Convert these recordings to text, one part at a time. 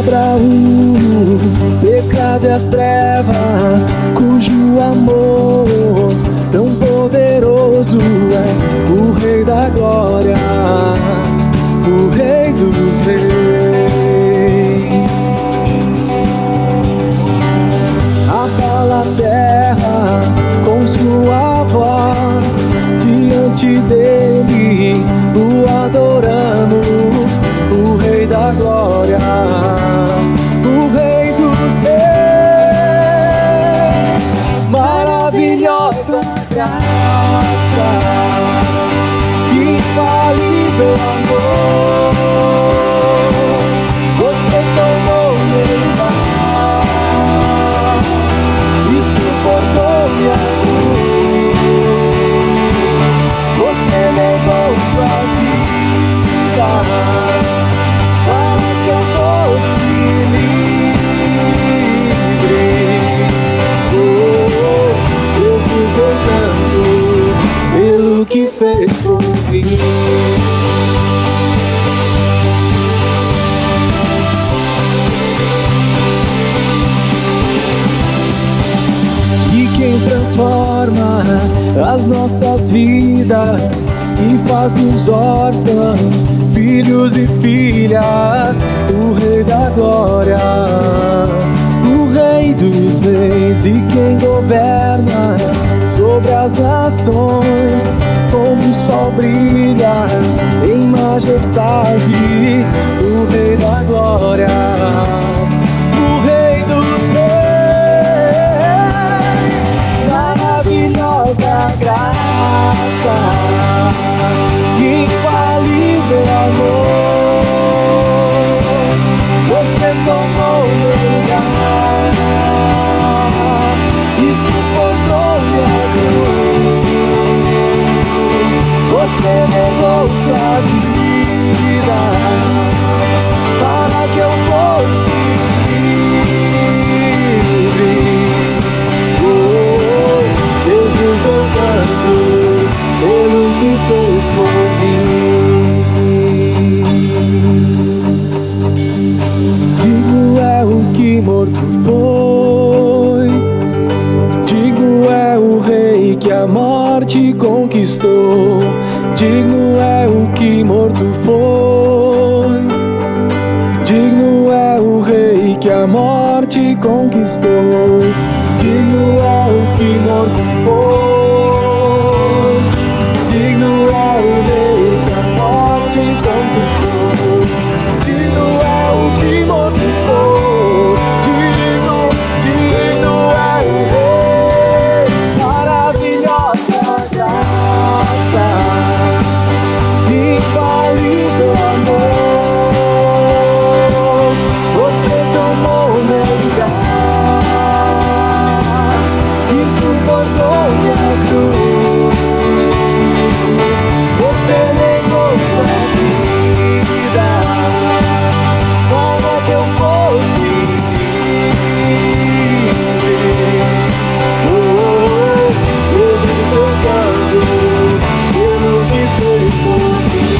quebra o pecado e as trevas, cujo amor tão poderoso é o Rei da Glória, o Rei dos Reis. Abala a terra com sua voz, diante dele o adoramos, o Rei da Glória, o Rei dos Reis. Maravilhosa graça, infalível amor, você tomou meu lugar e suportou minha cruz. Você negou sua vida para que eu fosse livre. Oh, Jesus, eu canto pelo que fez por mim. E quem transforma as nossas vidas e faz dos órfãos filhos e filhas, o Rei da Glória, o Rei dos Reis. E quem governa sobre as nações, como o sol brilha em majestade, o Rei da Glória, o Rei dos Reis. Maravilhosa graça, infalível amor, você tomou meu lugar e suportou minha cruz. Você negou sua vida para que eu fosse livre. Oh, Jesus, eu canto pelo que fez por mim. Digno é o que morto foi, digno é o Rei que a morte conquistou. Digno é o que morto foi, digno é o Rei que a morte conquistou. Digno é o que morto foi, digno é o Rei que a morte conquistou. Digno é o que morto foi, digno é o Rei. Maravilhosa graça, infalível amor, você tomou meu lugar e suportou minha cruz. Você negou sua vida para que eu fosse livre. Oh, Jesus, eu canto pelo que fez por mim.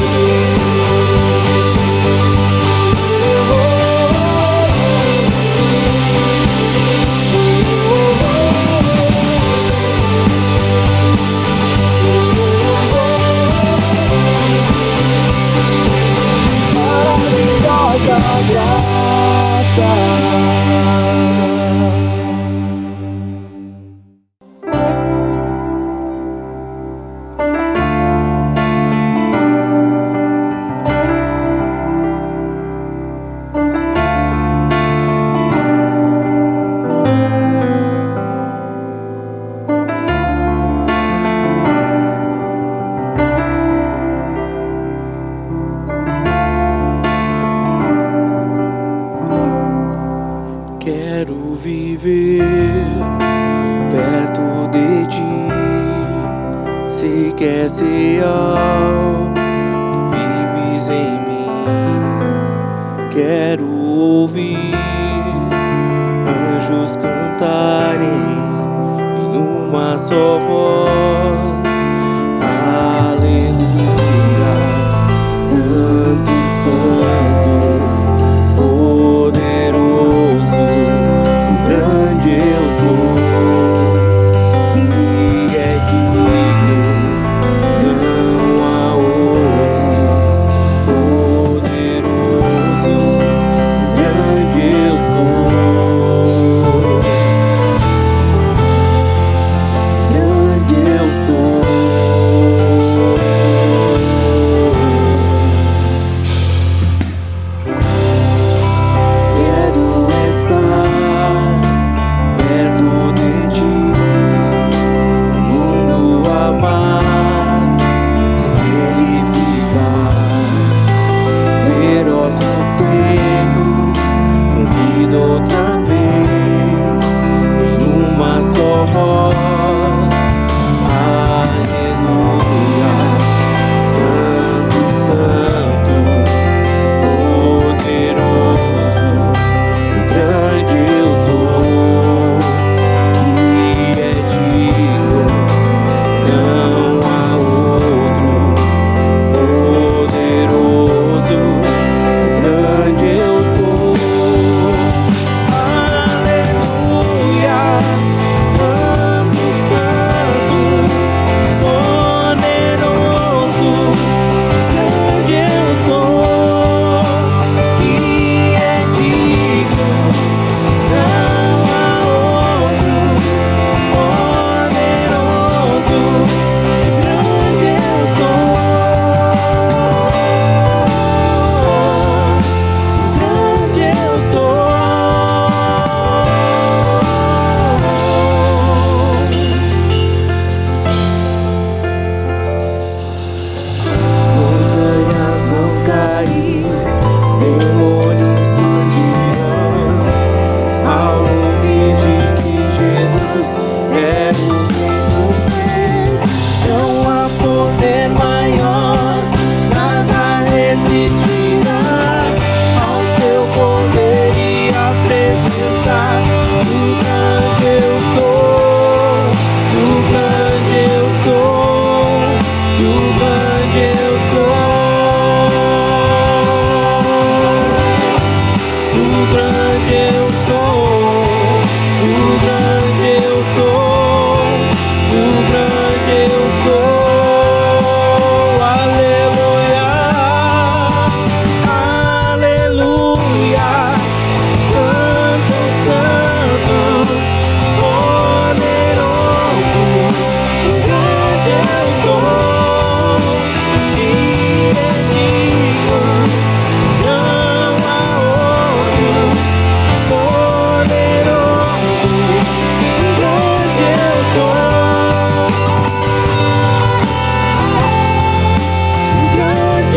Maravilhosa graça. Quero viver perto de ti, sei que és real e vives em mim. Quero ouvir anjos cantarem em uma só voz. Aleluia, Santo, Santo, poderoso.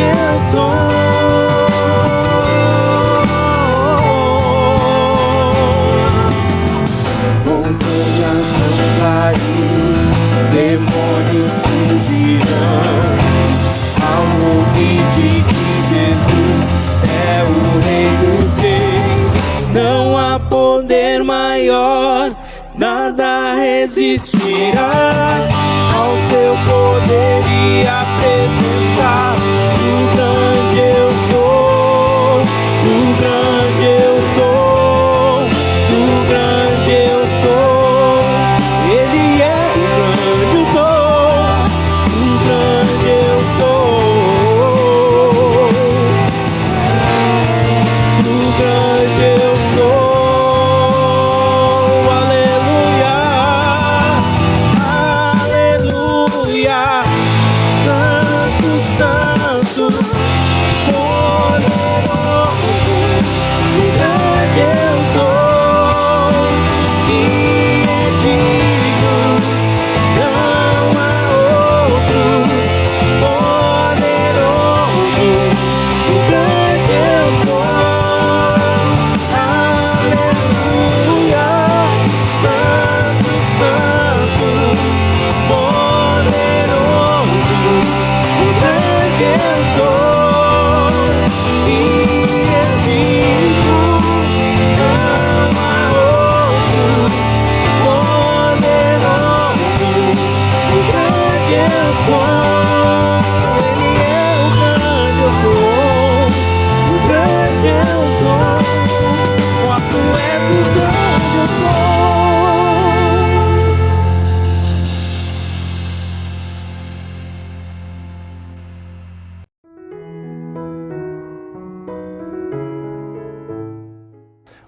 eu sou. Montanhas vão cair, demônios fugirão ao ouvir de que Jesus é o Rei dos Reis. Não há poder maior, nada resistirá ao seu poder e à presença do grande eu sou, do grande eu sou, do grande eu sou. Ele é o grande eu sou, do grande eu sou, do grande eu sou.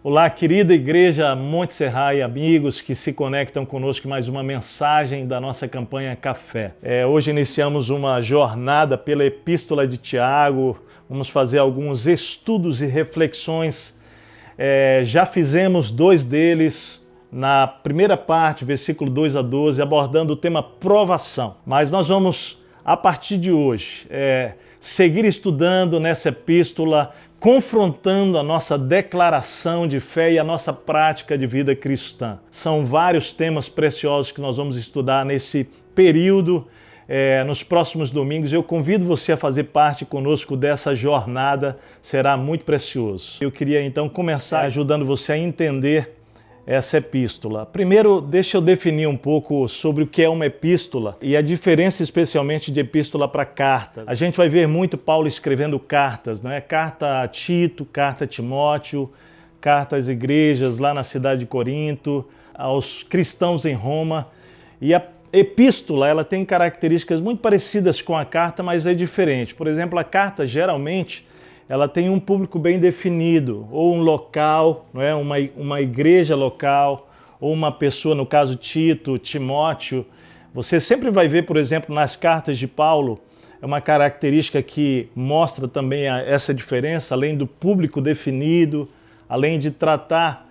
Olá, querida Igreja Monte Serra e amigos que se conectam conosco em mais uma mensagem da nossa campanha Café. Hoje iniciamos uma jornada pela Epístola de Tiago, vamos fazer alguns estudos e reflexões. Já fizemos 2 deles na primeira parte, versículo 2 a 12, abordando o tema provação. Mas nós vamos, a partir de hoje, seguir estudando nessa epístola, confrontando a nossa declaração de fé e a nossa prática de vida cristã. São vários temas preciosos que nós vamos estudar nesse período, nos próximos domingos. Eu convido você a fazer parte conosco dessa jornada, será muito precioso. Eu queria então começar ajudando você a entender essa epístola. Primeiro, deixa eu definir um pouco sobre o que é uma epístola e a diferença especialmente de epístola para carta. A gente vai ver muito Paulo escrevendo cartas, não é? Carta a Tito, carta a Timóteo, carta às igrejas lá na cidade de Corinto, aos cristãos em Roma. E a epístola, ela tem características muito parecidas com a carta, mas é diferente. Por exemplo, a carta geralmente ela tem um público bem definido, ou um local, não é? uma igreja local, ou uma pessoa, no caso Tito, Timóteo. Você sempre vai ver, por exemplo, nas cartas de Paulo, é uma característica que mostra também essa diferença, além do público definido, além de tratar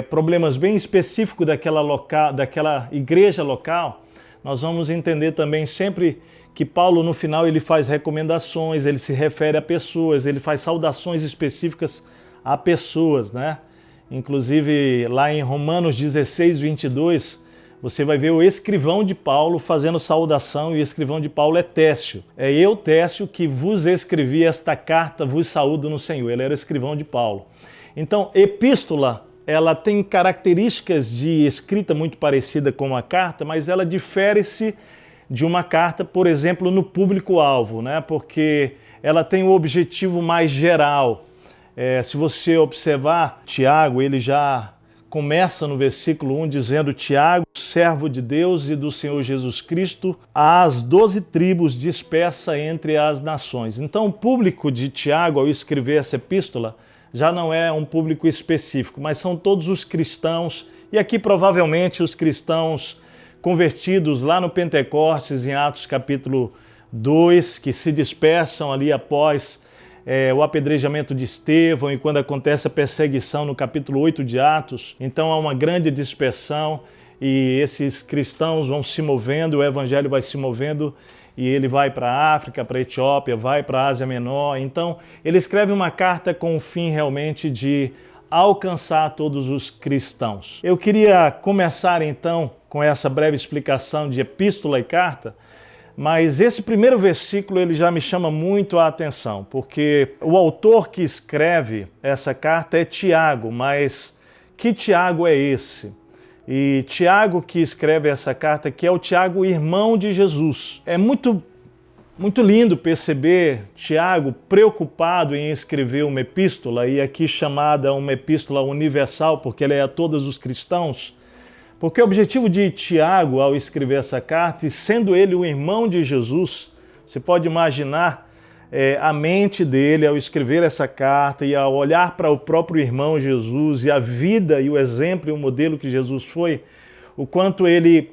problemas bem específicos daquela igreja local. Nós vamos entender também sempre que Paulo, no final, ele faz recomendações, ele se refere a pessoas, ele faz saudações específicas a pessoas, né? Inclusive, lá em Romanos 16, 22, você vai ver o escrivão de Paulo fazendo saudação, e o escrivão de Paulo é Técio. É eu, Técio, que vos escrevi esta carta, vos saúdo no Senhor. Ele era escrivão de Paulo. Então, epístola, ela tem características de escrita muito parecida com a carta, mas ela difere-se de uma carta, por exemplo, no público-alvo, né? Porque ela tem um objetivo mais geral. Se você observar, Tiago, ele já começa no versículo 1 dizendo: Tiago, servo de Deus e do Senhor Jesus Cristo, às 12 tribos dispersas entre as nações. Então, o público de Tiago, ao escrever essa epístola, já não é um público específico, mas são todos os cristãos, e aqui provavelmente os cristãos convertidos lá no Pentecostes, em Atos capítulo 2, que se dispersam ali após o apedrejamento de Estevão e quando acontece a perseguição no capítulo 8 de Atos. Então há uma grande dispersão e esses cristãos vão se movendo, o evangelho vai se movendo e ele vai para a África, para a Etiópia, vai para a Ásia Menor. Então, ele escreve uma carta com o fim realmente de alcançar todos os cristãos. Eu queria começar então com essa breve explicação de epístola e carta, mas esse primeiro versículo ele já me chama muito a atenção, porque o autor que escreve essa carta é Tiago, mas que Tiago é esse? E Tiago que escreve essa carta aqui é o Tiago, irmão de Jesus. É muito lindo perceber Tiago preocupado em escrever uma epístola, e aqui chamada uma epístola universal, porque ela é a todos os cristãos. Porque o objetivo de Tiago ao escrever essa carta, e sendo ele o irmão de Jesus, você pode imaginar a mente dele ao escrever essa carta e ao olhar para o próprio irmão Jesus e a vida e o exemplo e o modelo que Jesus foi, o quanto ele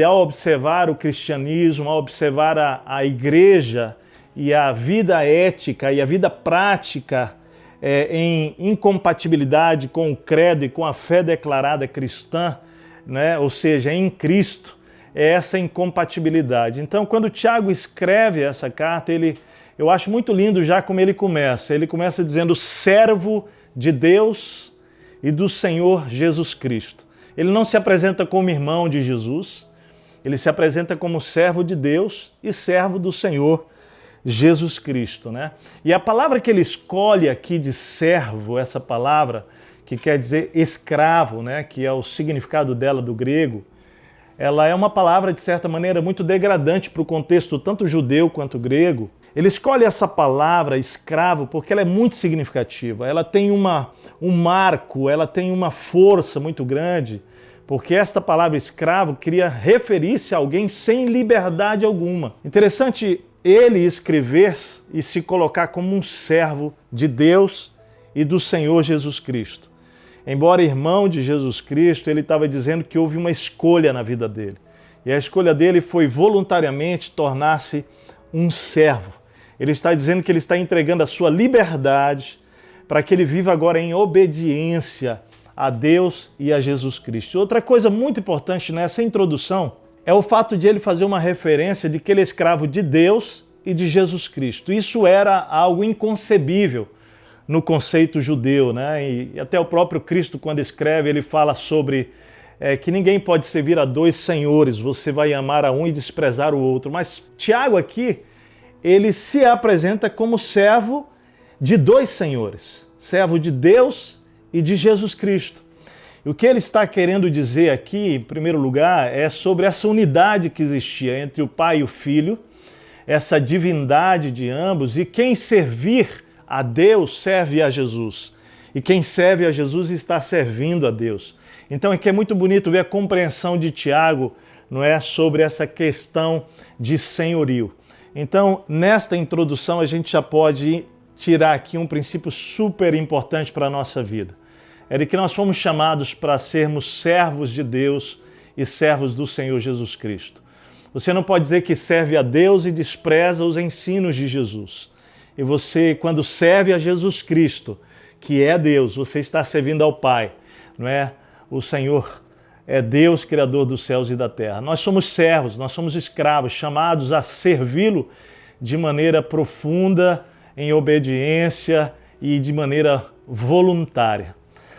ao observar o cristianismo, ao observar a igreja e a vida ética e a vida prática em incompatibilidade com o credo e com a fé declarada cristã, né? Ou seja, em Cristo, é essa incompatibilidade. Então, quando Tiago escreve essa carta, eu acho muito lindo já como ele começa. Ele começa dizendo servo de Deus e do Senhor Jesus Cristo. Ele não se apresenta como irmão de Jesus, ele se apresenta como servo de Deus e servo do Senhor Jesus Cristo, né? E a palavra que ele escolhe aqui de servo, essa palavra que quer dizer escravo, né? Que é o significado dela do grego, ela é uma palavra de certa maneira muito degradante para o contexto tanto judeu quanto grego. Ele escolhe essa palavra escravo porque ela é muito significativa, ela tem um marco, ela tem uma força muito grande, porque esta palavra escravo queria referir-se a alguém sem liberdade alguma. Interessante ele escrever e se colocar como um servo de Deus e do Senhor Jesus Cristo. Embora irmão de Jesus Cristo, ele estava dizendo que houve uma escolha na vida dele. E a escolha dele foi voluntariamente tornar-se um servo. Ele está dizendo que ele está entregando a sua liberdade para que ele viva agora em obediência a Deus e a Jesus Cristo. Outra coisa muito importante nessa introdução é o fato de ele fazer uma referência de que ele é escravo de Deus e de Jesus Cristo. Isso era algo inconcebível no conceito judeu, né? E até o próprio Cristo, quando escreve, ele fala sobre que ninguém pode servir a dois senhores, você vai amar a um e desprezar o outro. Mas Tiago aqui, ele se apresenta como servo de dois senhores, servo de Deus e de Jesus Cristo. E o que ele está querendo dizer aqui, em primeiro lugar, é sobre essa unidade que existia entre o Pai e o Filho, essa divindade de ambos, e quem servir a Deus serve a Jesus. E quem serve a Jesus está servindo a Deus. Então aqui é muito bonito ver a compreensão de Tiago, não é, sobre essa questão de senhorio. Então, nesta introdução, a gente já pode tirar aqui um princípio super importante para a nossa vida. É de que nós fomos chamados para sermos servos de Deus e servos do Senhor Jesus Cristo. Você não pode dizer que serve a Deus e despreza os ensinos de Jesus. E você, quando serve a Jesus Cristo, que é Deus, você está servindo ao Pai, não é? O Senhor é Deus, Criador dos céus e da terra. Nós somos servos, nós somos escravos, chamados a servi-lo de maneira profunda, em obediência e de maneira voluntária.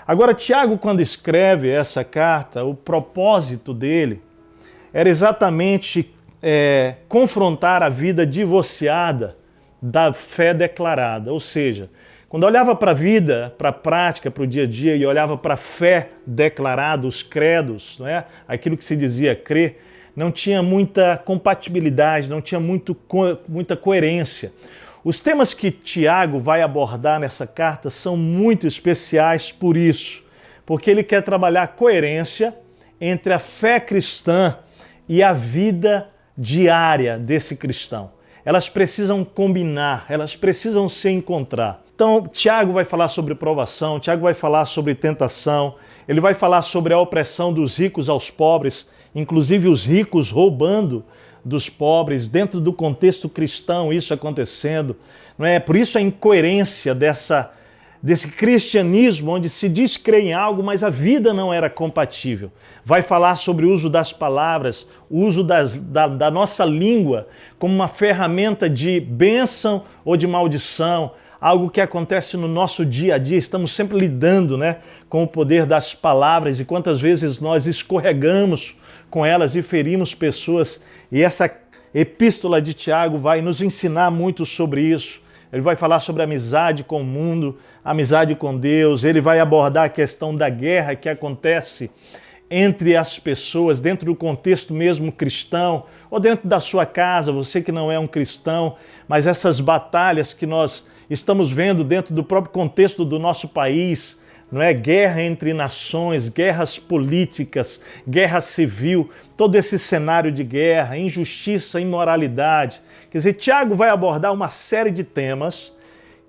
Agora, Tiago, quando escreve essa carta, o propósito dele era exatamente confrontar a vida divorciada da fé declarada, ou seja, quando olhava para a vida, para a prática, para o dia a dia e olhava para a fé declarada, os credos, não é? Aquilo que se dizia crer, não tinha muita compatibilidade, não tinha muita coerência. Os temas que Tiago vai abordar nessa carta são muito especiais por isso, porque ele quer trabalhar coerência entre a fé cristã e a vida diária desse cristão. Elas precisam combinar, elas precisam se encontrar. Então, Tiago vai falar sobre provação, Tiago vai falar sobre tentação, ele vai falar sobre a opressão dos ricos aos pobres, inclusive os ricos roubando dos pobres, dentro do contexto cristão, isso acontecendo. Não é? Por isso a incoerência desse cristianismo onde se diz crer em algo, mas a vida não era compatível. Vai falar sobre o uso das palavras, o uso da nossa língua como uma ferramenta de bênção ou de maldição, algo que acontece no nosso dia a dia. Estamos sempre lidando, com o poder das palavras e quantas vezes nós escorregamos com elas e ferimos pessoas. E essa epístola de Tiago vai nos ensinar muito sobre isso. Ele vai falar sobre amizade com o mundo, amizade com Deus. Ele vai abordar a questão da guerra que acontece entre as pessoas, dentro do contexto mesmo cristão, ou dentro da sua casa, você que não é um cristão, mas essas batalhas que nós estamos vendo dentro do próprio contexto do nosso país, não é? Guerra entre nações, guerras políticas, guerra civil, todo esse cenário de guerra, injustiça, imoralidade. Quer dizer, Tiago vai abordar uma série de temas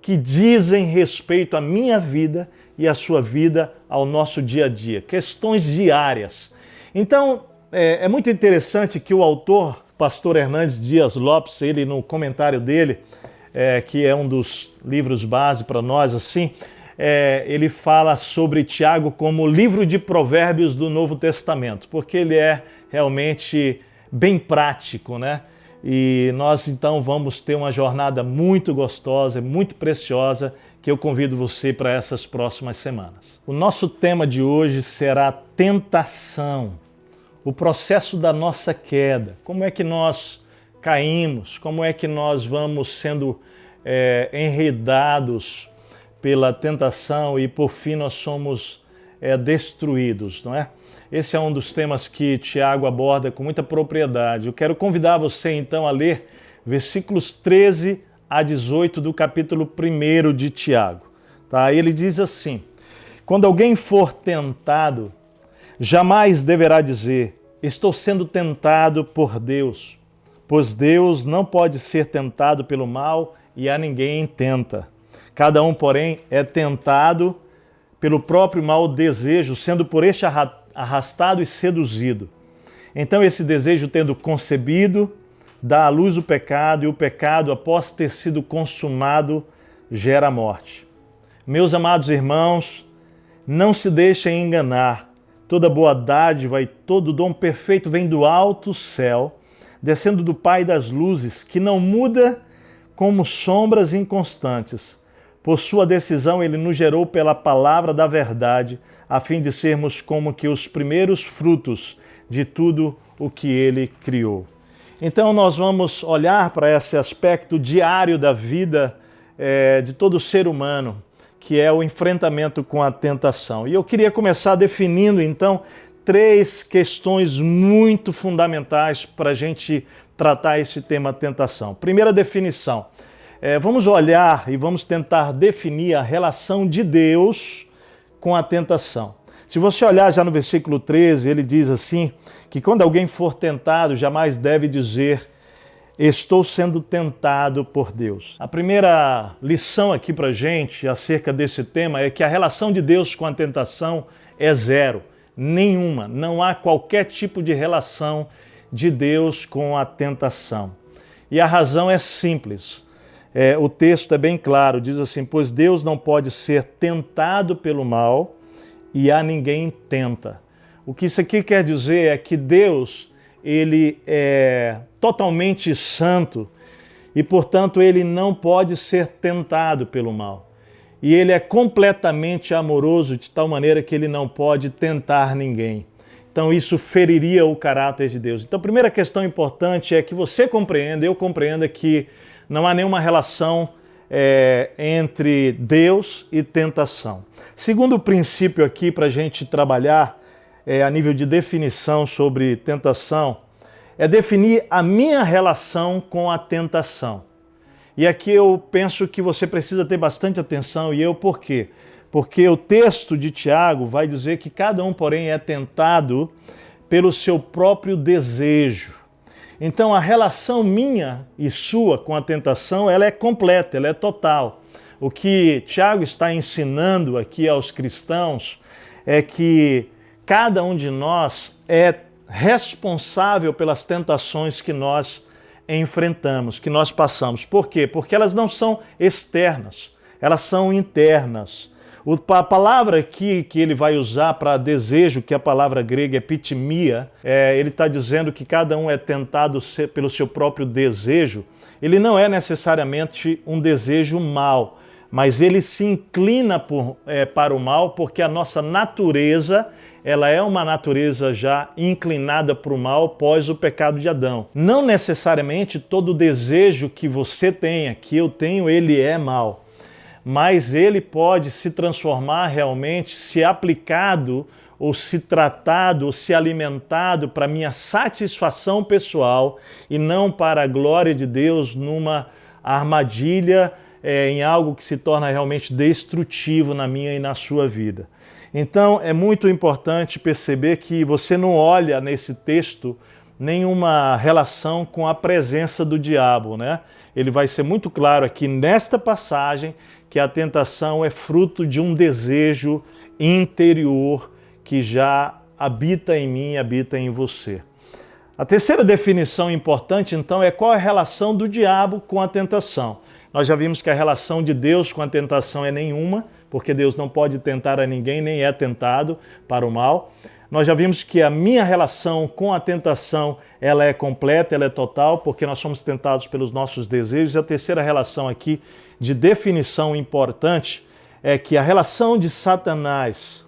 que dizem respeito à minha vida e à sua vida, ao nosso dia a dia, questões diárias. Então, é muito interessante que o autor, pastor Hernandes Dias Lopes, ele no comentário dele, que é um dos livros base para nós, assim, ele fala sobre Tiago como o livro de provérbios do Novo Testamento, porque ele é realmente bem prático, E nós então vamos ter uma jornada muito gostosa, muito preciosa, que eu convido você para essas próximas semanas. O nosso tema de hoje será tentação, o processo da nossa queda, como é que nós caímos, como é que nós vamos sendo enredados pela tentação e por fim nós somos destruídos, não é? Esse é um dos temas que Tiago aborda com muita propriedade. Eu quero convidar você então a ler versículos 13 a 18 do capítulo 1 de Tiago. Tá? Ele diz assim: quando alguém for tentado, jamais deverá dizer, estou sendo tentado por Deus, pois Deus não pode ser tentado pelo mal e a ninguém tenta. Cada um, porém, é tentado pelo próprio mau desejo, sendo por este arrastado e seduzido. Então esse desejo, tendo concebido, dá à luz o pecado, e o pecado, após ter sido consumado, gera a morte. Meus amados irmãos, não se deixem enganar. Toda boa dádiva e todo dom perfeito vem do alto céu, descendo do Pai das luzes, que não muda como sombras inconstantes. Por sua decisão, ele nos gerou pela palavra da verdade, a fim de sermos como que os primeiros frutos de tudo o que ele criou. Então nós vamos olhar para esse aspecto diário da vida de todo ser humano, que é o enfrentamento com a tentação. E eu queria começar definindo então 3 questões muito fundamentais para a gente tratar esse tema tentação. Primeira definição. Vamos olhar e vamos tentar definir a relação de Deus com a tentação. Se você olhar já no versículo 13, ele diz assim, que quando alguém for tentado, jamais deve dizer, estou sendo tentado por Deus. A primeira lição aqui para a gente acerca desse tema é que a relação de Deus com a tentação é zero, nenhuma. Não há qualquer tipo de relação de Deus com a tentação. E a razão é simples. O texto é bem claro, diz assim, pois Deus não pode ser tentado pelo mal e a ninguém tenta. O que isso aqui quer dizer é que Deus, ele é totalmente santo e, portanto, ele não pode ser tentado pelo mal. E ele é completamente amoroso de tal maneira que ele não pode tentar ninguém. Então isso feriria o caráter de Deus. Então a primeira questão importante é que você compreenda, eu compreenda que não há nenhuma relação entre Deus e tentação. Segundo princípio aqui para a gente trabalhar a nível de definição sobre tentação, é definir a minha relação com a tentação. E aqui eu penso que você precisa ter bastante atenção, e eu por quê? Porque o texto de Tiago vai dizer que cada um, porém, é tentado pelo seu próprio desejo. Então a relação minha e sua com a tentação, ela é completa, ela é total. O que Tiago está ensinando aqui aos cristãos é que cada um de nós é responsável pelas tentações que nós enfrentamos, que nós passamos. Por quê? Porque elas não são externas, elas são internas. A palavra aqui que ele vai usar para desejo, que a palavra grega é pitimia, ele está dizendo que cada um é tentado pelo seu próprio desejo. Ele não é necessariamente um desejo mau, mas ele se inclina para o mal porque a nossa natureza, ela é uma natureza já inclinada para o mal após o pecado de Adão. Não necessariamente todo desejo que você tenha, que eu tenho, ele é mau. Mas ele pode se transformar realmente, se aplicado, ou se tratado, ou se alimentado para minha satisfação pessoal e não para a glória de Deus numa armadilha, em algo que se torna realmente destrutivo na minha e na sua vida. Então é muito importante perceber que você não olha nesse texto nenhuma relação com a presença do diabo, né? Ele vai ser muito claro aqui nesta passagem que a tentação é fruto de um desejo interior que já habita em mim, habita em você. A terceira definição importante, então, é qual é a relação do diabo com a tentação. Nós já vimos que a relação de Deus com a tentação é nenhuma, porque Deus não pode tentar a ninguém, nem é tentado para o mal. Nós já vimos que a minha relação com a tentação, ela é completa, ela é total, porque nós somos tentados pelos nossos desejos. E a terceira relação aqui, de definição importante, é que a relação de Satanás,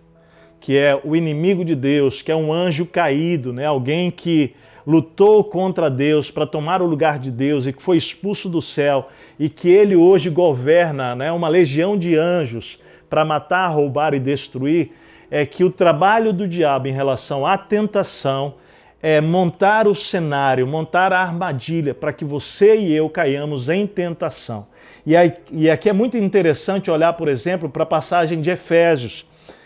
que é o inimigo de Deus, que é um anjo caído, né? Alguém que lutou contra Deus para tomar o lugar de Deus e que foi expulso do céu e que ele hoje governa, né, uma legião de anjos para matar, roubar e destruir, é que o trabalho do diabo em relação à tentação é montar o cenário, montar a armadilha para que você e eu caiamos em tentação. E aqui é muito interessante olhar, por exemplo, para a passagem de Efésios,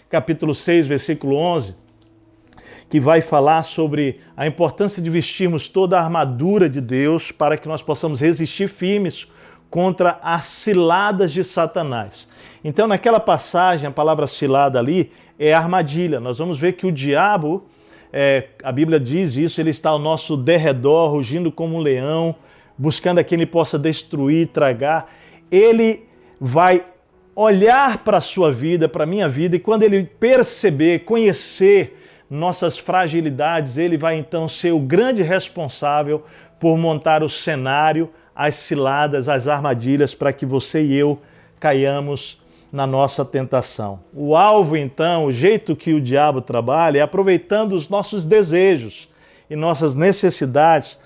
capítulo 6, versículo 11, que vai falar sobre a importância de vestirmos toda a armadura de Deus para que nós possamos resistir firmes contra as ciladas de Satanás. Então, naquela passagem, a palavra cilada ali é armadilha. Nós vamos ver que o diabo, a Bíblia diz isso, ele está ao nosso derredor, rugindo como um leão, buscando a quem ele possa destruir, tragar. Ele vai olhar para a sua vida, para a minha vida, e quando ele perceber, conhecer nossas fragilidades, ele vai então ser o grande responsável por montar o cenário, as ciladas, as armadilhas para que você e eu caiamos na nossa tentação. O alvo então, o jeito que o diabo trabalha é aproveitando os nossos desejos e nossas necessidades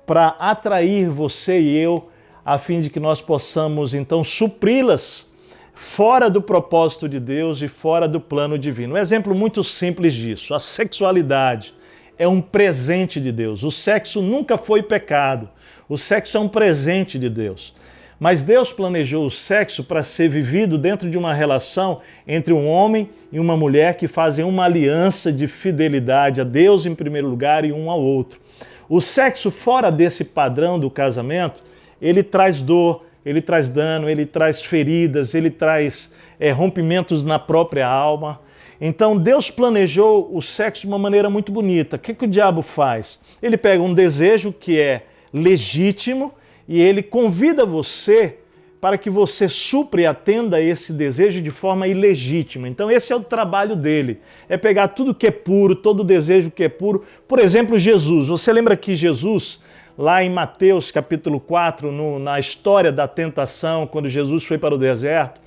para atrair você e eu, a fim de que nós possamos então supri-las fora do propósito de Deus e fora do plano divino. Um exemplo muito simples disso, a sexualidade é um presente de Deus. O sexo nunca foi pecado. O sexo é um presente de Deus. Mas Deus planejou o sexo para ser vivido dentro de uma relação entre um homem e uma mulher que fazem uma aliança de fidelidade a Deus em primeiro lugar e um ao outro. O sexo fora desse padrão do casamento, ele traz dor, ele traz dano, ele traz feridas, ele traz rompimentos na própria alma. Então Deus planejou o sexo de uma maneira muito bonita. O que o diabo faz? Ele pega um desejo que é legítimo e ele convida você para que você supra e atenda a esse desejo de forma ilegítima. Então esse é o trabalho dele, é pegar tudo que é puro, todo desejo que é puro. Por exemplo, Jesus. Você lembra que Jesus, lá em Mateus capítulo 4, na história da tentação, quando Jesus foi para o deserto,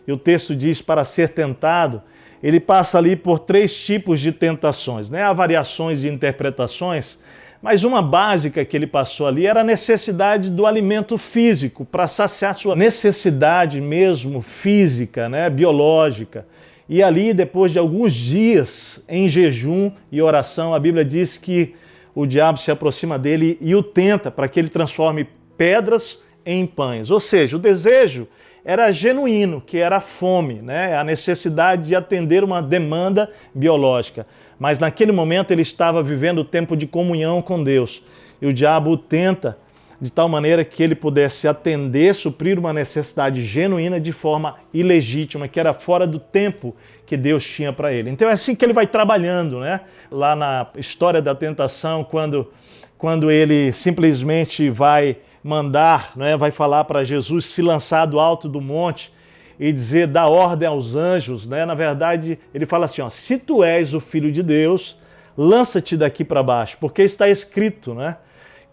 e o texto diz para ser tentado, ele passa ali por 3 tipos de tentações, né? Há variações e interpretações, mas uma básica que ele passou ali era a necessidade do alimento físico, para saciar sua necessidade mesmo física, né? Biológica. E ali, depois de alguns dias em jejum e oração, a Bíblia diz que o diabo se aproxima dele e o tenta para que ele transforme pedras em pães. Ou seja, o desejo era genuíno, que era a fome, né? A necessidade de atender uma demanda biológica. Mas naquele momento ele estava vivendo o tempo de comunhão com Deus. E o diabo o tenta de tal maneira que ele pudesse atender, suprir uma necessidade genuína de forma ilegítima, que era fora do tempo que Deus tinha para ele. Então é assim que ele vai trabalhando, né? Lá na história da tentação, quando ele simplesmente vai mandar, né, vai falar para Jesus se lançar do alto do monte, e dizer, dar ordem aos anjos, né? Na verdade, ele fala assim, ó, se tu és o Filho de Deus, lança-te daqui para baixo, porque está escrito, né,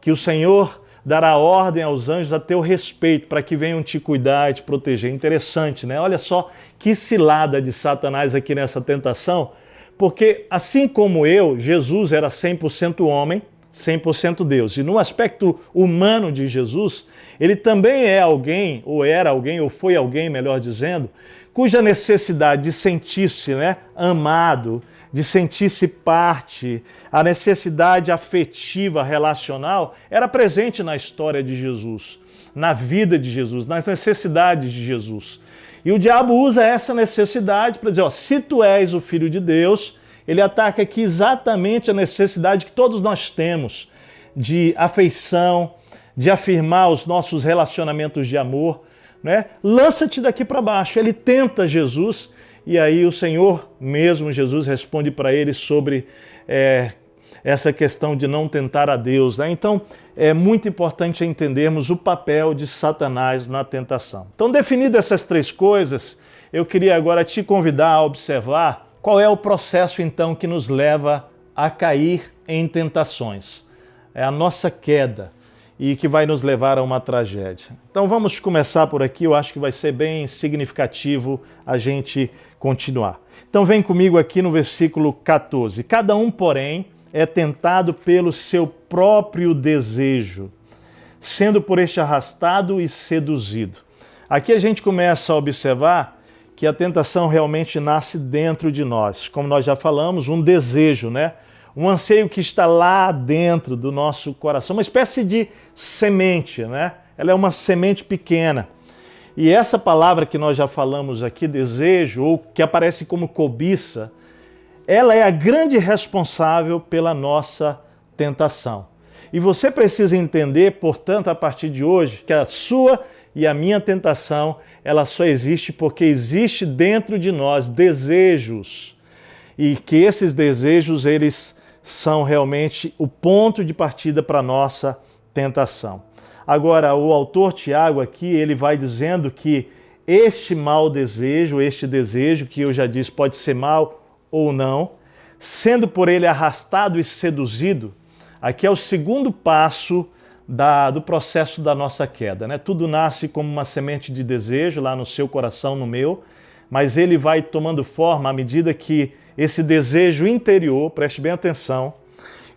que o Senhor dará ordem aos anjos a teu respeito, para que venham te cuidar e te proteger. Interessante, né? Olha só que cilada de Satanás aqui nessa tentação, porque assim como eu, Jesus era 100% homem, 100% Deus. E no aspecto humano de Jesus, ele também é alguém, ou era alguém, ou foi alguém, melhor dizendo, cuja necessidade de sentir-se, né, amado, de sentir-se parte, a necessidade afetiva, relacional, era presente na história de Jesus, na vida de Jesus, nas necessidades de Jesus. E o diabo usa essa necessidade para dizer, ó, se tu és o Filho de Deus, ele ataca aqui exatamente a necessidade que todos nós temos de afeição, de afirmar os nossos relacionamentos de amor, né? Lança-te daqui para baixo. Ele tenta Jesus e aí o Senhor mesmo, Jesus, responde para ele sobre essa questão de não tentar a Deus, né? Então é muito importante entendermos o papel de Satanás na tentação. Então, definidas essas três coisas, eu queria agora te convidar a observar qual é o processo, então, que nos leva a cair em tentações. É a nossa queda e que vai nos levar a uma tragédia. Então vamos começar por aqui, eu acho que vai ser bem significativo a gente continuar. Então vem comigo aqui no versículo 14. Cada um, porém, é tentado pelo seu próprio desejo, sendo por este arrastado e seduzido. Aqui a gente começa a observar que a tentação realmente nasce dentro de nós. Como nós já falamos, um desejo, né? Um anseio que está lá dentro do nosso coração, uma espécie de semente, né? Ela é uma semente pequena. E essa palavra que nós já falamos aqui, desejo, ou que aparece como cobiça, ela é a grande responsável pela nossa tentação. E você precisa entender, portanto, a partir de hoje, que a sua e a minha tentação, ela só existe porque existe dentro de nós desejos. E que esses desejos, eles são realmente o ponto de partida para a nossa tentação. Agora, o autor Tiago aqui, ele vai dizendo que este mau desejo, este desejo, que eu já disse pode ser mau ou não, sendo por ele arrastado e seduzido, aqui é o segundo passo do processo da nossa queda, né? Tudo nasce como uma semente de desejo lá no seu coração, no meu, mas ele vai tomando forma à medida que esse desejo interior, preste bem atenção,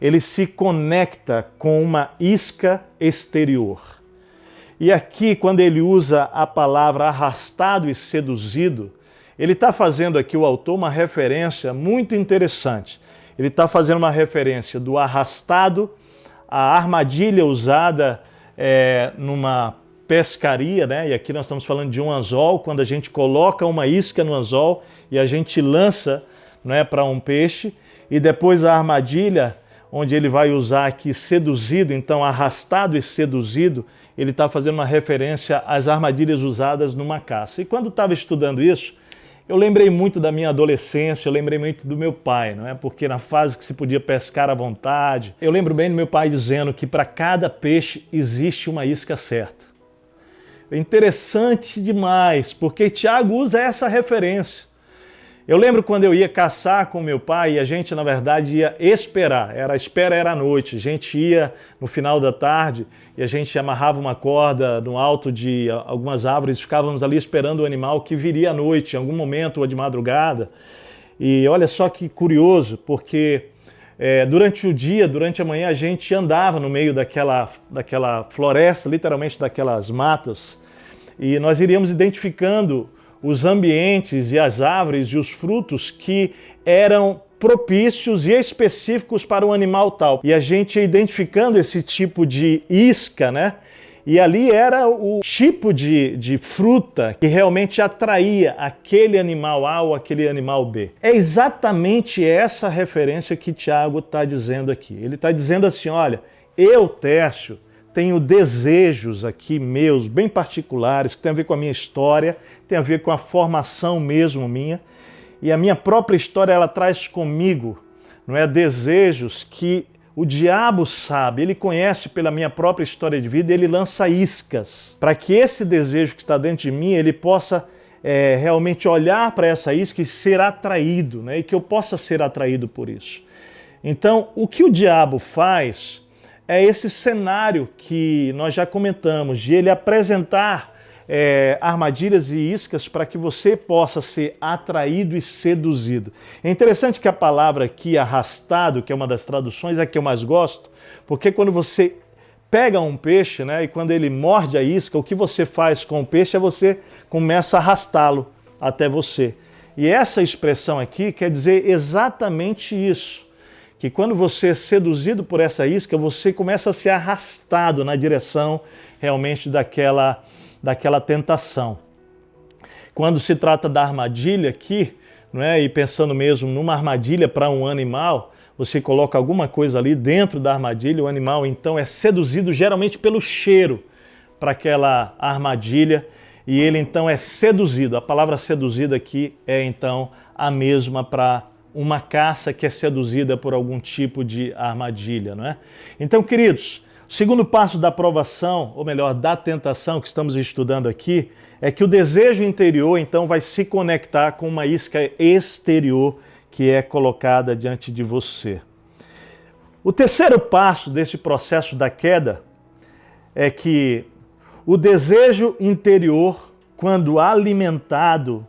ele se conecta com uma isca exterior. E aqui, quando ele usa a palavra arrastado e seduzido, ele está fazendo aqui, o autor, uma referência muito interessante. Ele está fazendo uma referência do arrastado, a armadilha usada numa pescaria, né? E aqui nós estamos falando de um anzol, quando a gente coloca uma isca no anzol e a gente lança, não é, para um peixe, e depois a armadilha, onde ele vai usar aqui seduzido, então arrastado e seduzido, ele está fazendo uma referência às armadilhas usadas numa caça. E quando estava estudando isso, eu lembrei muito da minha adolescência, eu lembrei muito do meu pai, não é? Porque na fase que se podia pescar à vontade, eu lembro bem do meu pai dizendo que para cada peixe existe uma isca certa. É interessante demais, porque Tiago usa essa referência. Eu lembro quando eu ia caçar com meu pai e a gente, na verdade, ia esperar. A espera era à noite. A gente ia no final da tarde e a gente amarrava uma corda no alto de algumas árvores, ficávamos ali esperando o animal que viria à noite, em algum momento ou de madrugada. E olha só que curioso, porque durante o dia, durante a manhã, a gente andava no meio daquela floresta, literalmente daquelas matas, e nós iríamos identificando os ambientes e as árvores e os frutos que eram propícios e específicos para um animal tal. E a gente ia identificando esse tipo de isca, né? E ali era o tipo de fruta que realmente atraía aquele animal A ou aquele animal B. É exatamente essa referência que Tiago está dizendo aqui. Ele está dizendo assim, olha, eu, Tércio, tenho desejos aqui meus, bem particulares, que tem a ver com a minha história, tem a ver com a formação mesmo minha, e a minha própria história, ela traz comigo, não é, desejos que o diabo sabe, ele conhece pela minha própria história de vida, ele lança iscas, para que esse desejo que está dentro de mim, ele possa realmente olhar para essa isca e ser atraído, né? E que eu possa ser atraído por isso. Então, o que o diabo faz é esse cenário que nós já comentamos, de ele apresentar armadilhas e iscas para que você possa ser atraído e seduzido. É interessante que a palavra aqui, arrastado, que é uma das traduções, é a que eu mais gosto, porque quando você pega um peixe, né, e quando ele morde a isca, o que você faz com o peixe é você começa a arrastá-lo até você. E essa expressão aqui quer dizer exatamente isso, que quando você é seduzido por essa isca, você começa a ser arrastado na direção realmente daquela tentação. Quando se trata da armadilha aqui, não é, e pensando mesmo numa armadilha para um animal, você coloca alguma coisa ali dentro da armadilha, o animal então é seduzido geralmente pelo cheiro para aquela armadilha e ele então é seduzido. A palavra seduzida aqui é então a mesma para uma caça que é seduzida por algum tipo de armadilha, não é? Então, queridos, o segundo passo da provação, ou melhor, da tentação que estamos estudando aqui, é que o desejo interior então vai se conectar com uma isca exterior que é colocada diante de você. O terceiro passo desse processo da queda é que o desejo interior, quando alimentado,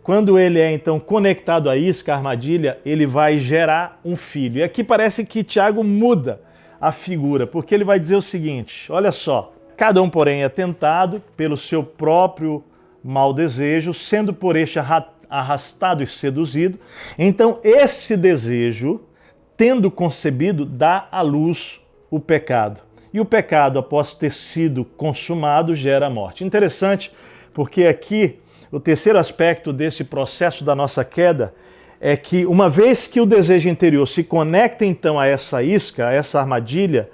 quando ele é então conectado à isca, à armadilha, ele vai gerar um filho. E aqui parece que Tiago muda a figura, porque ele vai dizer o seguinte, olha só, cada um, porém, é tentado pelo seu próprio mau desejo, sendo por este arrastado e seduzido. Então, esse desejo, tendo concebido, dá à luz o pecado. E o pecado, após ter sido consumado, gera a morte. Interessante, porque aqui o terceiro aspecto desse processo da nossa queda é que, uma vez que o desejo interior se conecta então a essa isca, a essa armadilha,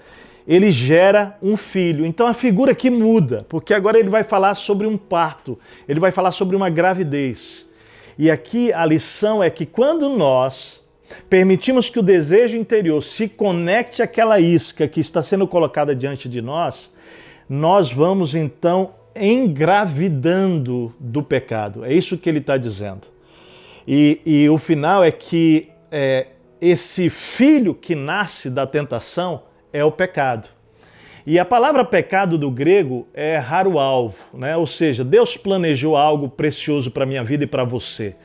ele gera um filho. Então a figura aqui muda, porque agora ele vai falar sobre um parto, ele vai falar sobre uma gravidez. E aqui a lição é que quando nós permitimos que o desejo interior se conecte àquela isca que está sendo colocada diante de nós, nós vamos então engravidando do pecado. É isso que ele está dizendo. E o final é que esse filho que nasce da tentação é o pecado. E a palavra pecado do grego é raro-alvo, né? Ou seja, Deus planejou algo precioso para a minha vida e para você.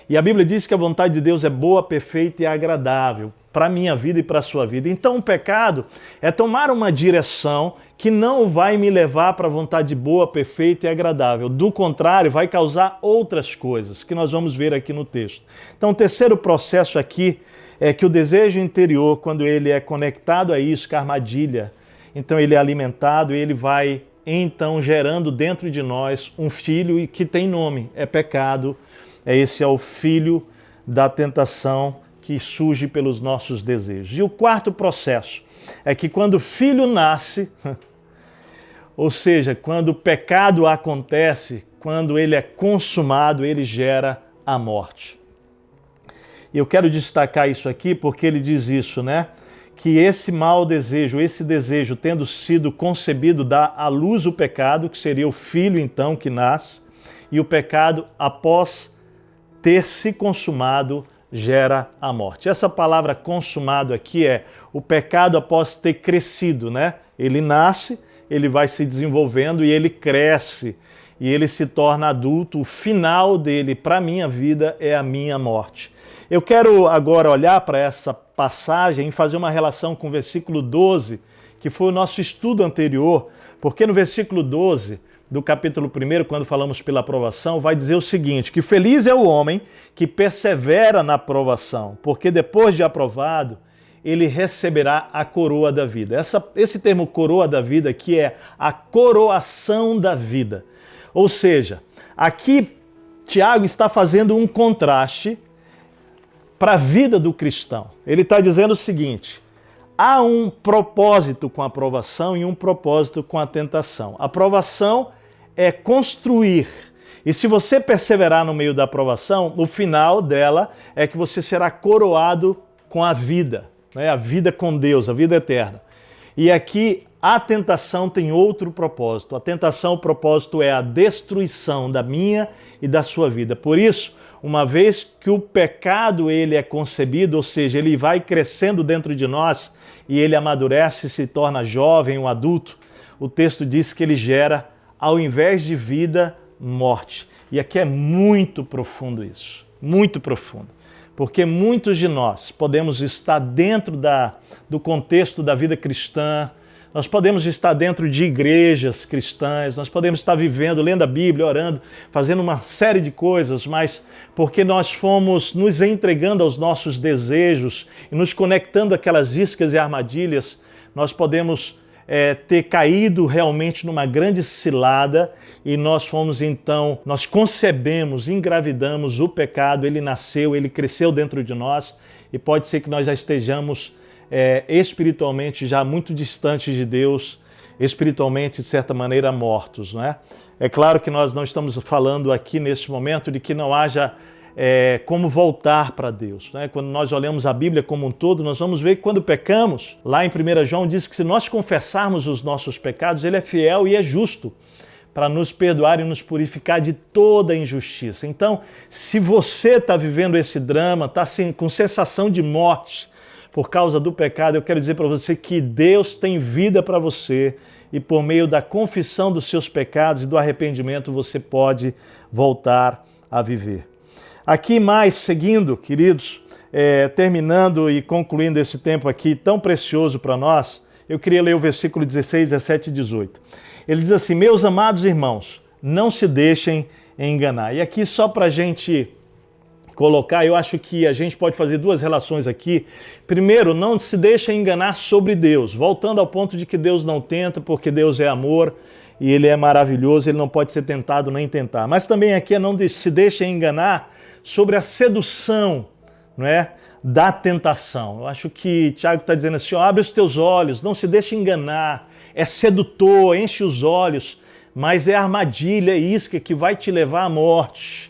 E a Bíblia diz que a vontade de Deus é boa, perfeita e agradável para a minha vida e para a sua vida. Então o pecado é tomar uma direção que não vai me levar para a vontade boa, perfeita e agradável. Do contrário, vai causar outras coisas, que nós vamos ver aqui no texto. Então o terceiro processo aqui é que o desejo interior, quando ele é conectado a isso, com a armadilha, então ele é alimentado e ele vai então gerando dentro de nós um filho que tem nome, é pecado. Esse é o filho da tentação que surge pelos nossos desejos. E o quarto processo é que quando o filho nasce, ou seja, quando o pecado acontece, quando ele é consumado, ele gera a morte. E eu quero destacar isso aqui porque ele diz isso, né? Que esse mau desejo, esse desejo tendo sido concebido, dá à luz o pecado, que seria o filho então que nasce, e o pecado, após ter se consumado, gera a morte. Essa palavra consumado aqui é o pecado após ter crescido, né? Ele nasce, ele vai se desenvolvendo e ele cresce, e ele se torna adulto. O final dele para a minha vida é a minha morte. Eu quero agora olhar para essa passagem e fazer uma relação com o versículo 12, que foi o nosso estudo anterior, porque no versículo 12 do capítulo 1, quando falamos pela aprovação, vai dizer o seguinte, que feliz é o homem que persevera na aprovação, porque depois de aprovado, ele receberá a coroa da vida. Esse termo coroa da vida aqui é a coroação da vida. Ou seja, aqui Tiago está fazendo um contraste para a vida do cristão. Ele está dizendo o seguinte, há um propósito com a aprovação e um propósito com a tentação. A aprovação é construir. E se você perseverar no meio da aprovação, o final dela é que você será coroado com a vida, né? A vida com Deus, a vida eterna. E aqui A tentação tem outro propósito. A tentação, o propósito é a destruição da minha e da sua vida. Por isso, uma vez que o pecado ele é concebido, ou seja, ele vai crescendo dentro de nós e ele amadurece e se torna jovem, um adulto, o texto diz que ele gera, ao invés de vida, morte. E aqui é muito profundo isso, muito profundo. Porque muitos de nós podemos estar dentro do contexto da vida cristã, nós podemos estar dentro de igrejas cristãs, nós podemos estar vivendo, lendo a Bíblia, orando, fazendo uma série de coisas, mas porque nós fomos nos entregando aos nossos desejos e nos conectando àquelas iscas e armadilhas, nós podemos ter caído realmente numa grande cilada e nós fomos então, nós concebemos, engravidamos o pecado, ele nasceu, ele cresceu dentro de nós e pode ser que nós já estejamos espiritualmente já muito distantes de Deus, espiritualmente de certa maneira mortos, não é? É claro que nós não estamos falando aqui nesse momento de que não haja como voltar para Deus, né? Quando nós olhamos a Bíblia como um todo, nós vamos ver que quando pecamos, lá em 1 João diz que se nós confessarmos os nossos pecados, ele é fiel e é justo para nos perdoar e nos purificar de toda injustiça. Então, se você está vivendo esse drama, está assim, com sensação de morte por causa do pecado, eu quero dizer para você que Deus tem vida para você e por meio da confissão dos seus pecados e do arrependimento você pode voltar a viver. Aqui mais, seguindo, queridos, terminando e concluindo esse tempo aqui tão precioso para nós, eu queria ler o versículo 16, 17 e 18. Ele diz assim: meus amados irmãos, não se deixem enganar. E aqui só para a gente colocar, eu acho que a gente pode fazer duas relações aqui. Primeiro, não se deixem enganar sobre Deus, voltando ao ponto de que Deus não tenta, porque Deus é amor e Ele é maravilhoso, Ele não pode ser tentado nem tentar. Mas também aqui é não se deixem enganar sobre a sedução, não é? Da tentação. Eu acho que Tiago está dizendo assim, abre os teus olhos, não se deixe enganar, é sedutor, enche os olhos, mas é armadilha, é isca que vai te levar à morte.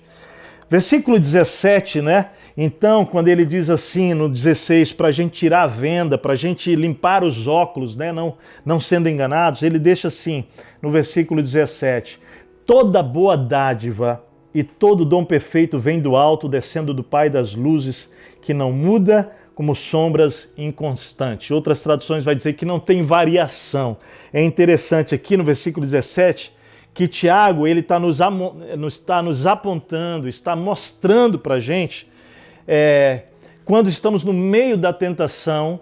Versículo 17, né? Então, quando ele diz assim, no 16, para a gente tirar a venda, para a gente limpar os óculos, né? Não sendo enganados, ele deixa assim, no versículo 17, toda boa dádiva e todo dom perfeito vem do alto, descendo do Pai das luzes, que não muda como sombras inconstantes. Outras traduções vai dizer que não tem variação. É interessante aqui no versículo 17, que Tiago ele está nos apontando, está mostrando para a gente, quando estamos no meio da tentação,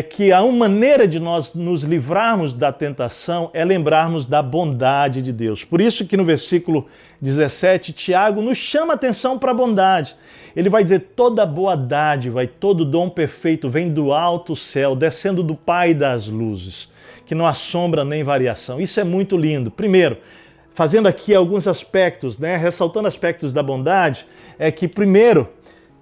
que a maneira de nós nos livrarmos da tentação é lembrarmos da bondade de Deus. Por isso que no versículo 17, Tiago nos chama a atenção para a bondade. Ele vai dizer, toda boa dádiva e todo dom perfeito vem do alto céu, descendo do Pai das luzes, que não há sombra nem variação. Isso é muito lindo. Primeiro, fazendo aqui alguns aspectos, né, ressaltando aspectos da bondade, é que primeiro,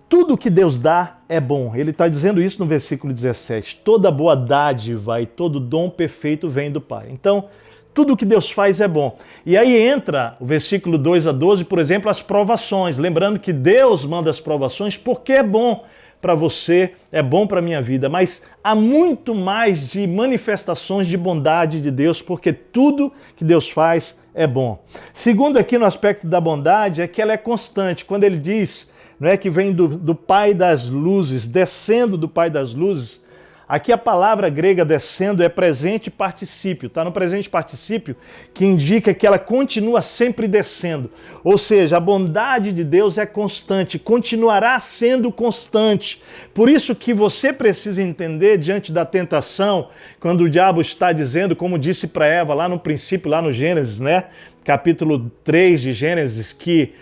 tudo que Deus dá é bom. Ele está dizendo isso no versículo 17. Toda boa dádiva e todo dom perfeito vem do Pai. Então, tudo que Deus faz é bom. E aí entra o versículo 2 a 12, por exemplo, as provações. Lembrando que Deus manda as provações porque é bom para você, é bom para a minha vida. Mas há muito mais de manifestações de bondade de Deus, porque tudo que Deus faz é bom. Segundo aqui no aspecto da bondade, é que ela é constante. Quando ele diz, não é que vem do Pai das luzes, descendo do Pai das luzes, aqui a palavra grega descendo é presente particípio, está no presente particípio, que indica que ela continua sempre descendo. Ou seja, a bondade de Deus é constante, continuará sendo constante. Por isso que você precisa entender diante da tentação, quando o diabo está dizendo, como disse para Eva lá no princípio, lá no Gênesis, né? Capítulo 3 de Gênesis, que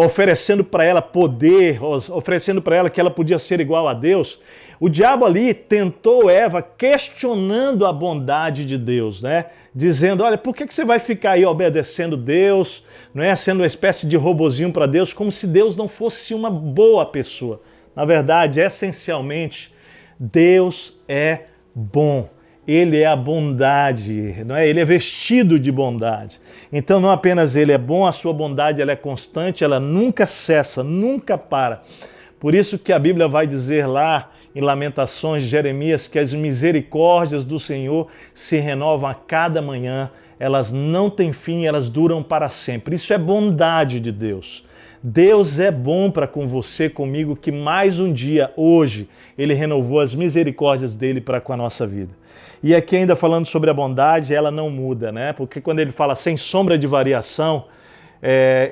oferecendo para ela poder, oferecendo para ela que ela podia ser igual a Deus, o diabo ali tentou Eva questionando a bondade de Deus, né? Dizendo, olha, por que você vai ficar aí obedecendo Deus, não é? Sendo uma espécie de robozinho para Deus, como se Deus não fosse uma boa pessoa. Na verdade, essencialmente, Deus é bom. Ele é a bondade, não é? Ele é vestido de bondade. Então não apenas ele é bom, a sua bondade ela é constante, ela nunca cessa, nunca para. Por isso que a Bíblia vai dizer lá em Lamentações de Jeremias que as misericórdias do Senhor se renovam a cada manhã, elas não têm fim, elas duram para sempre. Isso é bondade de Deus. Deus é bom para com você, comigo, que mais um dia, hoje, Ele renovou as misericórdias dele para com a nossa vida. E aqui ainda falando sobre a bondade, ela não muda, né? Porque quando ele fala sem sombra de variação,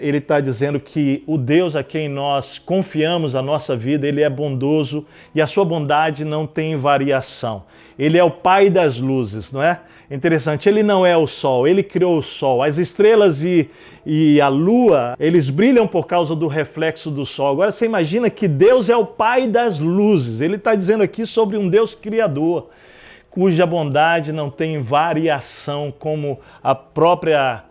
ele está dizendo que o Deus a quem nós confiamos a nossa vida, Ele é bondoso e a sua bondade não tem variação. Ele é o Pai das luzes, não é? Interessante, Ele não é o Sol, Ele criou o Sol. As estrelas e a Lua, eles brilham por causa do reflexo do Sol. Agora você imagina que Deus é o Pai das luzes. Ele está dizendo aqui sobre um Deus criador, cuja bondade não tem variação, como a própria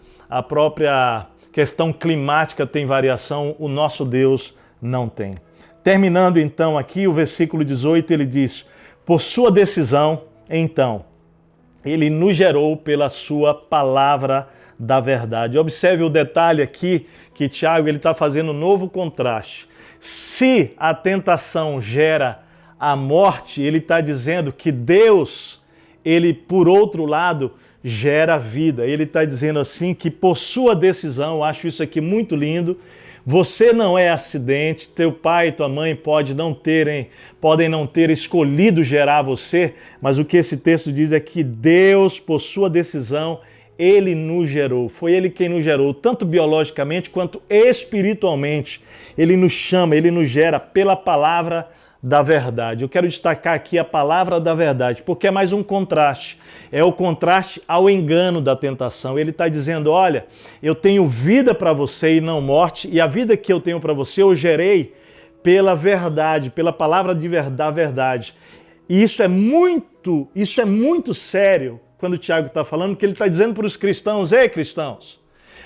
questão climática tem variação, o nosso Deus não tem. Terminando então aqui o versículo 18, ele diz: por sua decisão, então, ele nos gerou pela sua palavra da verdade. Observe o detalhe aqui que Tiago está fazendo um novo contraste. Se a tentação gera a morte, ele está dizendo que Deus, ele, por outro lado, gera vida. Ele está dizendo assim que por sua decisão, eu acho isso aqui muito lindo, você não é acidente, teu pai e tua mãe podem não ter escolhido gerar você, mas o que esse texto diz é que Deus, por sua decisão, Ele nos gerou. Foi Ele quem nos gerou, tanto biologicamente quanto espiritualmente. Ele nos chama, Ele nos gera pela palavra da verdade. Eu quero destacar aqui a palavra da verdade, porque é mais um contraste. É o contraste ao engano da tentação. Ele está dizendo, olha, eu tenho vida para você e não morte, e a vida que eu tenho para você eu gerei pela verdade, pela palavra da verdade. E isso é muito sério quando o Tiago está falando, que ele está dizendo para os cristãos, ei cristãos,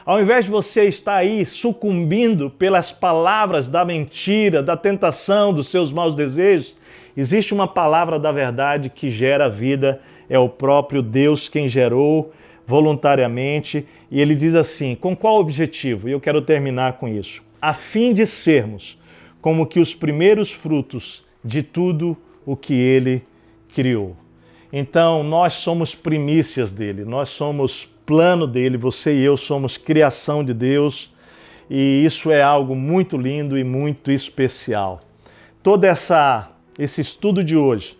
ao invés de você estar aí sucumbindo pelas palavras da mentira, da tentação, dos seus maus desejos, existe uma palavra da verdade que gera vida, é o próprio Deus quem gerou voluntariamente. E ele diz assim, com qual objetivo? E eu quero terminar com isso. A fim de sermos como que os primeiros frutos de tudo o que Ele criou. Então, nós somos primícias dele, nós somos plano dele, você e eu somos criação de Deus, e isso é algo muito lindo e muito especial. Todo esse estudo de hoje,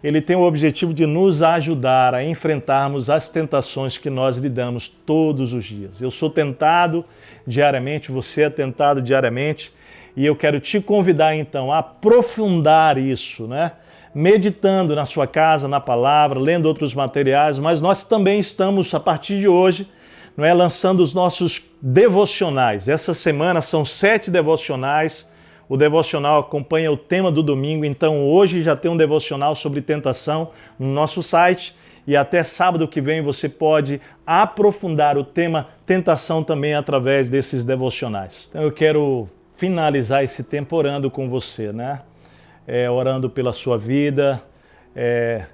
ele tem o objetivo de nos ajudar a enfrentarmos as tentações que nós lidamos todos os dias. Eu sou tentado diariamente, você é tentado diariamente, e eu quero te convidar então a aprofundar isso, né? Meditando na sua casa, na palavra, lendo outros materiais, mas nós também estamos, a partir de hoje, não é, lançando os nossos devocionais. Essa semana são 7 devocionais. O devocional acompanha o tema do domingo, então hoje já tem um devocional sobre tentação no nosso site, e até sábado que vem você pode aprofundar o tema tentação também através desses devocionais. Então eu quero finalizar esse tempo orando com você, né? Orando pela sua vida,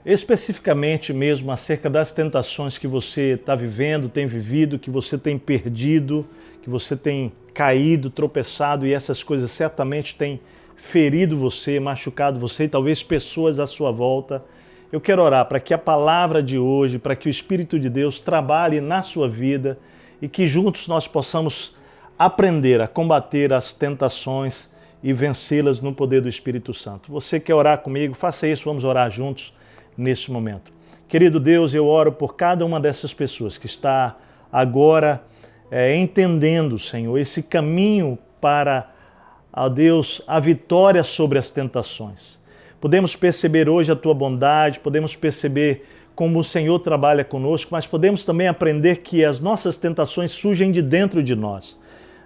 especificamente mesmo acerca das tentações que você está vivendo, tem vivido, que você tem perdido, que você tem caído, tropeçado, e essas coisas certamente têm ferido você, machucado você e talvez pessoas à sua volta. Eu quero orar para que a palavra de hoje, para que o Espírito de Deus trabalhe na sua vida e que juntos nós possamos aprender a combater as tentações e vencê-las no poder do Espírito Santo. Você quer orar comigo? Faça isso, vamos orar juntos nesse momento. Querido Deus, eu oro por cada uma dessas pessoas que está agora entendendo, Senhor, esse caminho para, ó Deus, a vitória sobre as tentações. Podemos perceber hoje a Tua bondade, podemos perceber como o Senhor trabalha conosco, mas podemos também aprender que as nossas tentações surgem de dentro de nós,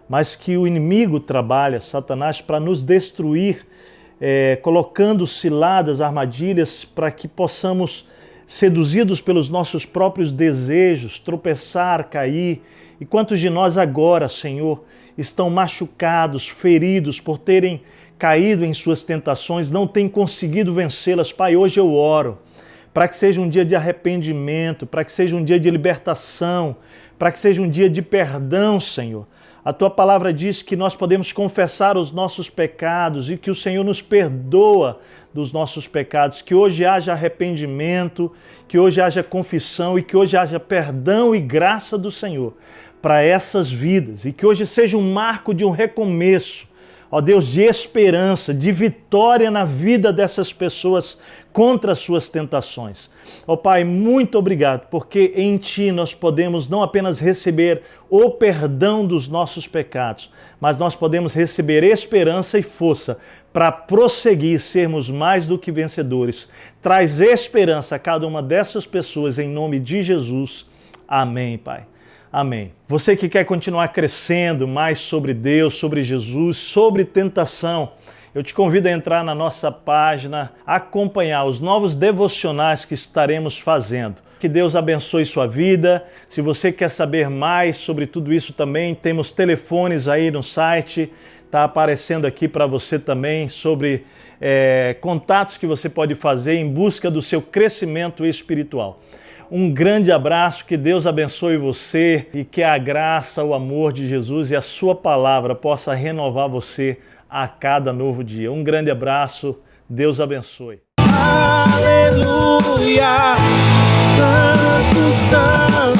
mas que o inimigo trabalha, Satanás, para nos destruir, colocando ciladas, armadilhas, para que possamos, seduzidos pelos nossos próprios desejos, tropeçar, cair. E quantos de nós agora, Senhor, estão machucados, feridos por terem caído em suas tentações, não têm conseguido vencê-las? Pai, hoje eu oro para que seja um dia de arrependimento, para que seja um dia de libertação, para que seja um dia de perdão, Senhor. A Tua palavra diz que nós podemos confessar os nossos pecados e que o Senhor nos perdoa dos nossos pecados, que hoje haja arrependimento, que hoje haja confissão e que hoje haja perdão e graça do Senhor para essas vidas e que hoje seja um marco de um recomeço, ó Deus, de esperança, de vitória na vida dessas pessoas contra as suas tentações. Ó Pai, muito obrigado, porque em Ti nós podemos não apenas receber o perdão dos nossos pecados, mas nós podemos receber esperança e força para prosseguir, sermos mais do que vencedores. Traz esperança a cada uma dessas pessoas, em nome de Jesus. Amém, Pai. Amém. Você que quer continuar crescendo mais sobre Deus, sobre Jesus, sobre tentação, eu te convido a entrar na nossa página, acompanhar os novos devocionais que estaremos fazendo. Que Deus abençoe sua vida. Se você quer saber mais sobre tudo isso também, temos telefones aí no site, está aparecendo aqui para você também sobre contatos que você pode fazer em busca do seu crescimento espiritual. Um grande abraço, que Deus abençoe você e que a graça, o amor de Jesus e a sua palavra possa renovar você a cada novo dia. Um grande abraço, Deus abençoe. Aleluia, Santo, Santo.